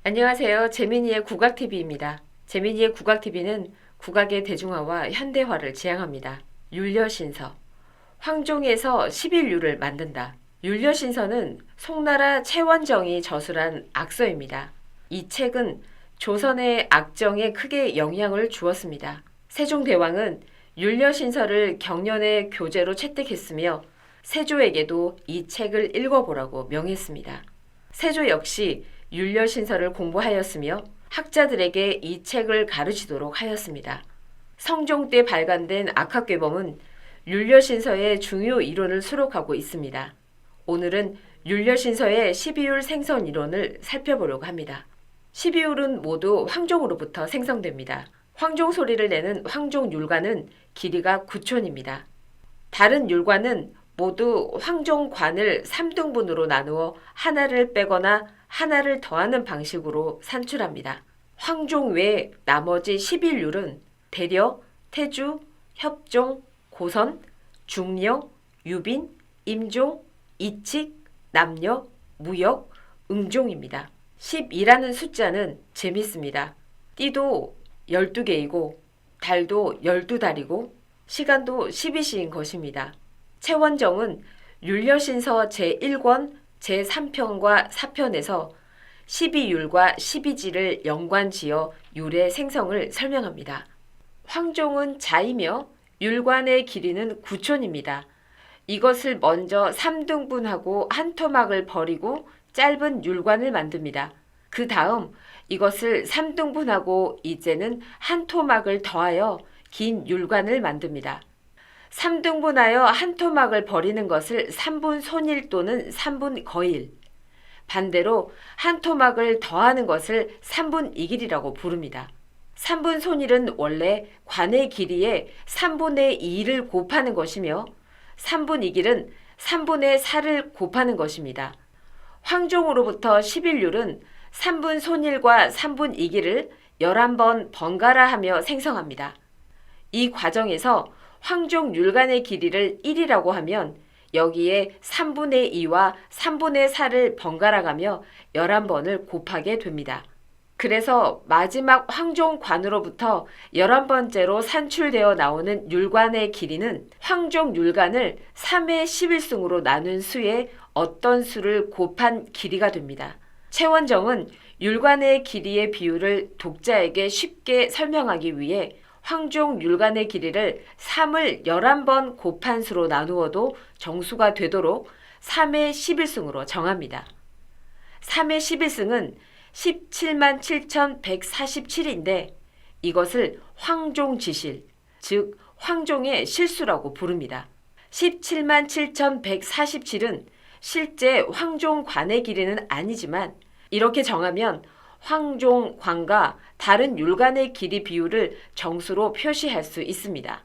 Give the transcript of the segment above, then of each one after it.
안녕하세요. 재민이의 국악TV입니다. 재민이의 국악TV는 국악의 대중화와 현대화를 지향합니다. 율려신서. 황종에서 11율을 만든다. 율려신서는 송나라 최원정이 저술한 악서입니다. 이 책은 조선의 악정에 크게 영향을 주었습니다. 세종대왕은 율려신서를 경연의 교재로 채택했으며 세조에게도 이 책을 읽어보라고 명했습니다. 세조 역시 율려신서를 공부하였으며 학자들에게 이 책을 가르치도록 하였습니다. 성종 때 발간된 악학괴범은 율려신서의 중요 이론을 수록하고 있습니다. 오늘은 율려신서의 12율 생성 이론을 살펴보려고 합니다. 12율은 모두 황종으로부터 생성됩니다. 황종 소리를 내는 황종율과는 길이가 9촌입니다. 다른 율과는 모두 황종관을 3등분으로 나누어 하나를 빼거나 하나를 더하는 방식으로 산출합니다. 황종 외 나머지 11율은 대려, 태주, 협종, 고선, 중려, 유빈, 임종, 이칙, 남려, 무역, 응종입니다. 12라는 숫자는 재밌습니다. 띠도 12개이고 달도 12달이고 시간도 12시인 것입니다. 최원정은 율려신서 제1권 제3편과 4편에서 12율과 12지를 연관지어 율의 생성을 설명합니다. 황종은 자이며 율관의 길이는 9촌입니다. 이것을 먼저 3등분하고 한 토막을 버리고 짧은 율관을 만듭니다. 그 다음 이것을 3등분하고 이제는 한 토막을 더하여 긴 율관을 만듭니다. 3등분하여 한 토막을 버리는 것을 3분 손일 또는 3분 거일, 반대로 한 토막을 더하는 것을 3분 이길이라고 부릅니다. 3분 손일은 원래 관의 길이의 3분의 2를 곱하는 것이며 3분 이길은 3분의 4를 곱하는 것입니다. 황종으로부터 11율은 3분 손일과 3분 이길을 11번 번갈아 하며 생성합니다. 이 과정에서 황종율간의 길이를 1이라고 하면 여기에 3분의 2와 3분의 4를 번갈아 가며 11번을 곱하게 됩니다. 그래서 마지막 황종관으로부터 11번째로 산출되어 나오는 율관의 길이는 황종율간을 3의 11승으로 나눈 수의 어떤 수를 곱한 길이가 됩니다. 최원정은 율관의 길이의 비율을 독자에게 쉽게 설명하기 위해 황종율간의 길이를 3을 11번 곱한 수로 나누어도 정수가 되도록 3의 11승으로 정합니다. 3의 11승은 17만 7,147인데 이것을 황종지실, 즉 황종의 실수라고 부릅니다. 17만 7,147은 실제 황종관의 길이는 아니지만 이렇게 정하면 황종관과 다른 율간의 길이 비율을 정수로 표시할 수 있습니다.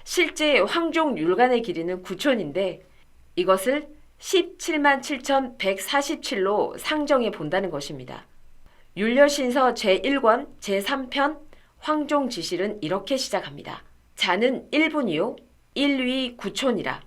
실제 황종율간의 길이는 9촌인데 이것을 17만 7,147로 상정해 본다는 것입니다. 율려신서 제1권 제3편 황종지실은 이렇게 시작합니다. 자는 1분이요 1위 9촌이라.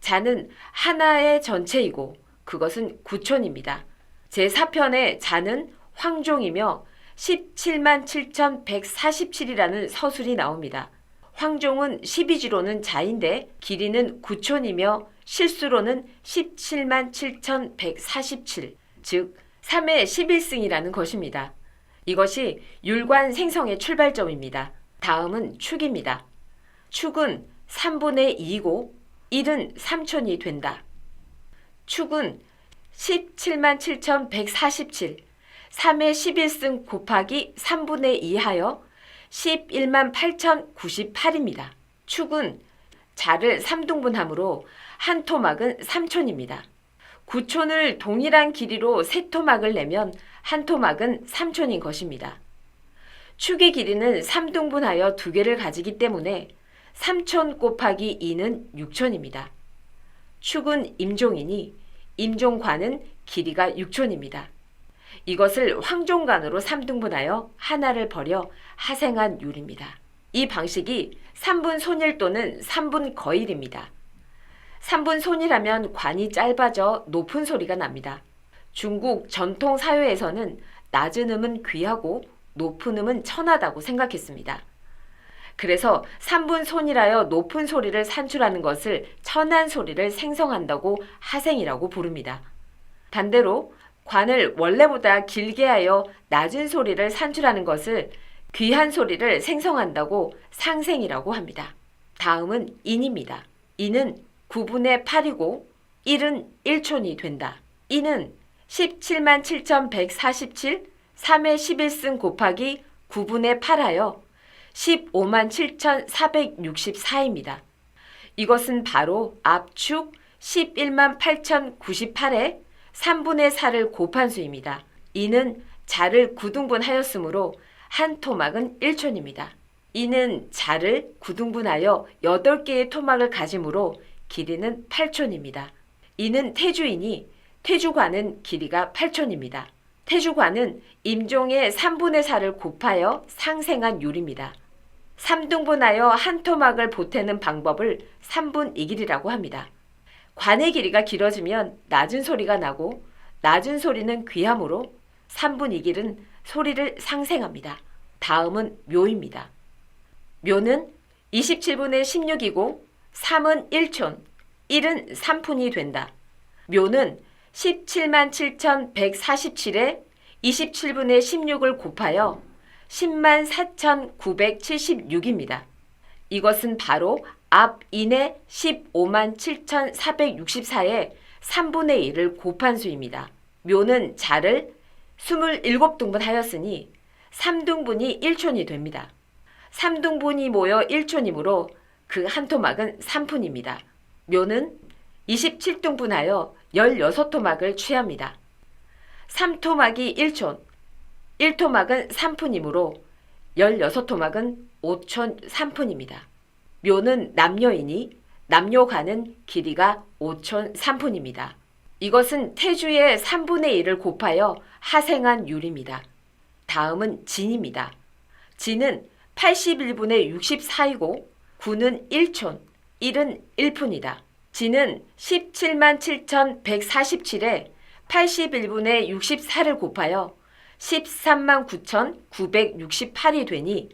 자는 하나의 전체이고 그것은 9촌입니다. 제4편의 자는 황종이며 17만 7,147이라는 서술이 나옵니다. 황종은 12지로는 자인데 길이는 9촌이며 실수로는 17만 7,147, 즉 3의 11승이라는 것입니다. 이것이 율관 생성의 출발점입니다. 다음은 축입니다. 축은 3분의 2이고 1은 3촌이 된다. 축은 17만 7,147, 3의 11승 곱하기 3분의 2 하여 11만 8,098입니다. 축은 자를 3등분하므로 한 토막은 3촌입니다. 9촌을 동일한 길이로 3토막을 내면 한 토막은 3촌인 것입니다. 축의 길이는 3등분하여 2개를 가지기 때문에 3촌 곱하기 2는 6촌입니다. 축은 임종이니 임종관은 길이가 6촌입니다. 이것을 황종관으로 3등분하여 하나를 버려 하생한 율입니다. 이 방식이 3분 손일 또는 3분 거일입니다. 3분 손이라면 관이 짧아져 높은 소리가 납니다. 중국 전통 사회에서는 낮은 음은 귀하고 높은 음은 천하다고 생각했습니다. 그래서 삼분손이라여 높은 소리를 산출하는 것을 천한 소리를 생성한다고 하생이라고 부릅니다. 반대로 관을 원래보다 길게 하여 낮은 소리를 산출하는 것을 귀한 소리를 생성한다고 상생이라고 합니다. 다음은 인입니다. 인은 9분의 8이고 1은 1촌이 된다. 인은 17만 7,147 3의 11승 곱하기 9분의 8하여 15만 7,464입니다. 이것은 바로 압축 11만 8,098에 3분의 4를 곱한 수입니다. 이는 자를 9등분하였으므로 한 토막은 1촌입니다. 이는 자를 9등분하여 8개의 토막을 가지므로 길이는 8촌입니다. 이는 태주이니 태주관은 길이가 8촌입니다. 태주관은 임종의 3분의 4를 곱하여 상생한 율입니다. 3등분하여 한 토막을 보태는 방법을 3분 2길이라고 합니다. 관의 길이가 길어지면 낮은 소리가 나고 낮은 소리는 귀하므로 3분 2길은 소리를 상생합니다. 다음은 묘입니다. 묘는 27분의 16이고 3은 1촌, 1은 3푼이 된다. 묘는 17만 7,147에 27분의 16을 곱하여 10만 4,976입니다. 이것은 바로 앞인의 15만 7,464에 3분의 1을 곱한 수입니다. 묘는 자를 27등분 하였으니 3등분이 1촌이 됩니다. 3등분이 모여 1촌이므로 그 한 토막은 3푼입니다. 묘는 27등분하여 16토막을 취합니다. 3토막이 1촌, 1토막은 3푼이므로 16토막은 5촌 3푼입니다. 묘는 남녀이니 남녀관은 길이가 5촌 3푼입니다. 이것은 태주의 3분의 1을 곱하여 하생한 율입니다. 다음은 진입니다. 진은 81분의 64이고 9는 1촌, 1은 1푼이다. 진은 17만 7,147에 81분의 64를 곱하여 13만 9,968이 되니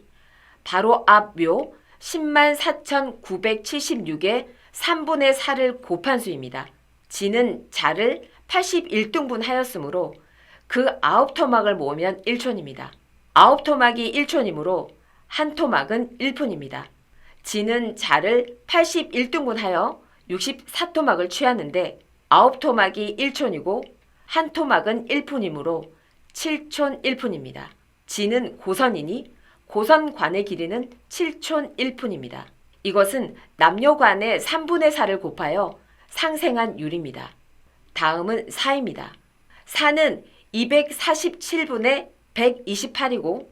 바로 앞 묘 10만 4,976에 3분의 4를 곱한 수입니다. 진은 자를 81등분 하였으므로 그 9토막을 모으면 1촌입니다. 9토막이 1촌이므로 한 토막은 1푼입니다. 진은 자를 81등분 하여 64토막을 취하는데 9토막이 1촌이고 한 토막은 1푼이므로 7촌 1푼입니다. 진은 고선이니 고선관의 길이는 7촌 1푼입니다. 이것은 남녀관의 3분의 4를 곱하여 상생한 율입니다. 다음은 사입니다. 사는 247분의 128이고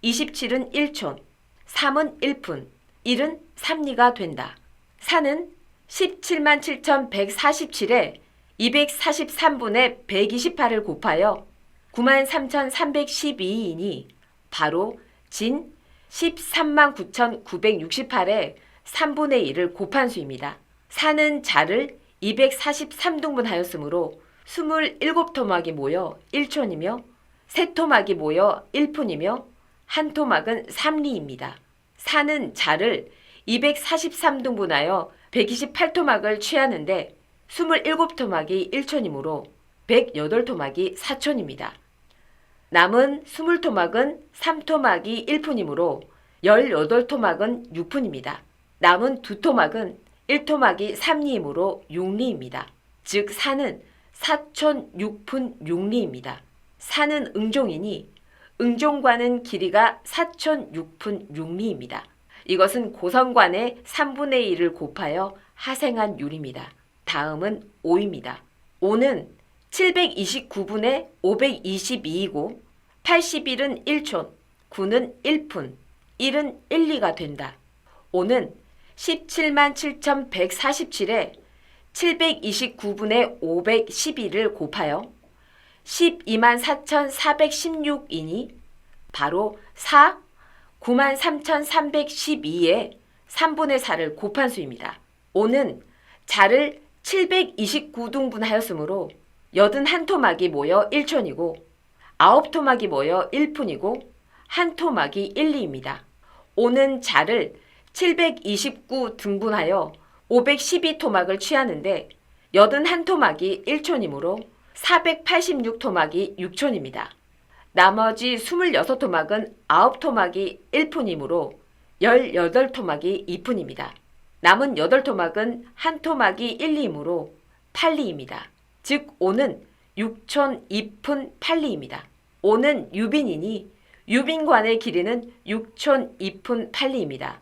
27은 1촌, 3은 1푼, 1은 3리가 된다. 사는 17만 7,147에 243분의 128을 곱하여 9만 3,312이니 바로 진 13만 9,968에 3분의 1을 곱한 수입니다. 사는 자를 243등분 하였으므로 27토막이 모여 1촌이며 3토막이 모여 1푼이며 한 토막은 3리입니다. 사는 자를 243등분하여 128토막을 취하는데 27토막이 1촌이므로 108토막이 4촌입니다. 남은 20토막은 3토막이 1푼이므로 18토막은 6푼입니다. 남은 2토막은 1토막이 3리이므로 6리입니다. 즉 사는 4촌 6푼 6리입니다. 사는 응종이니 응종관은 길이가 4촌 6푼 6리입니다. 이것은 고선관의 3분의 1을 곱하여 하생한 율입니다. 다음은 5입니다. 5는 729분의 522이고 81은 1촌, 9는 1푼, 1은 1, 2가 된다. 5는 17만 7,147에 729분의 512를 곱하여 12만 4,416이니 바로 4, 9만 3,312에 3분의 4를 곱한 수입니다. 5는 자를 729등분 하였으므로 81토막이 모여 1촌이고 9토막이 모여 1푼이고 한 토막이 1, 2입니다. 5는 자를 729 등분하여 512토막을 취하는데 81토막이 1촌이므로 486토막이 6촌입니다. 나머지 26토막은 9토막이 1푼이므로 18토막이 2푼입니다. 남은 8토막은 한 토막이 1, 2이므로 8, 2입니다. 즉 5는 6촌 2푼 8, 2입니다. 5는 유빈이니 유빈관의 길이는 6촌 2푼 8, 2입니다.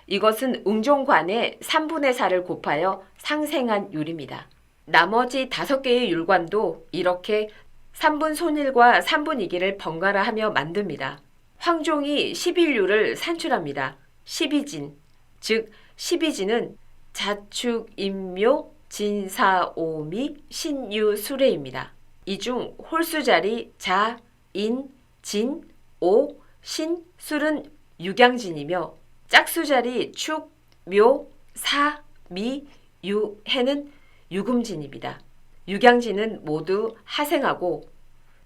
이것은 응종관의 3분의 4를 곱하여 상생한 율입니다. 나머지 5개의 율관도 이렇게 3분 손일과 3분 2기를 번갈아 하며 만듭니다. 황종이 11율을 산출합니다. 12진, 즉 12진은 자축, 인묘, 진사오미, 신유수레입니다. 이 중 홀수자리 자, 인, 진, 오, 신, 술은 육양진이며 짝수자리 축, 묘, 사, 미, 유, 해는 유금진입니다. 육양진은 모두 하생하고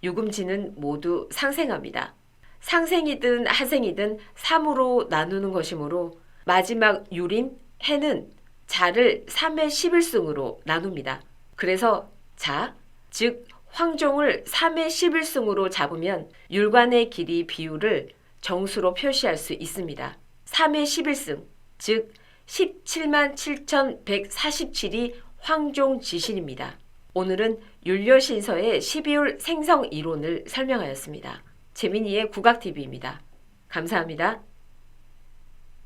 유금진은 모두 상생합니다. 상생이든 하생이든 3으로 나누는 것이므로 마지막 율인 해는 자를 3의 11승으로 나눕니다. 그래서 자, 즉 황종을 3의 11승으로 잡으면 율관의 길이 비율을 정수로 표시할 수 있습니다. 3의 11승, 즉 17만 7,147이 황종 지신입니다. 오늘은 율려신서의 12율 생성 이론을 설명하였습니다. 재민이의 국악TV입니다. 감사합니다.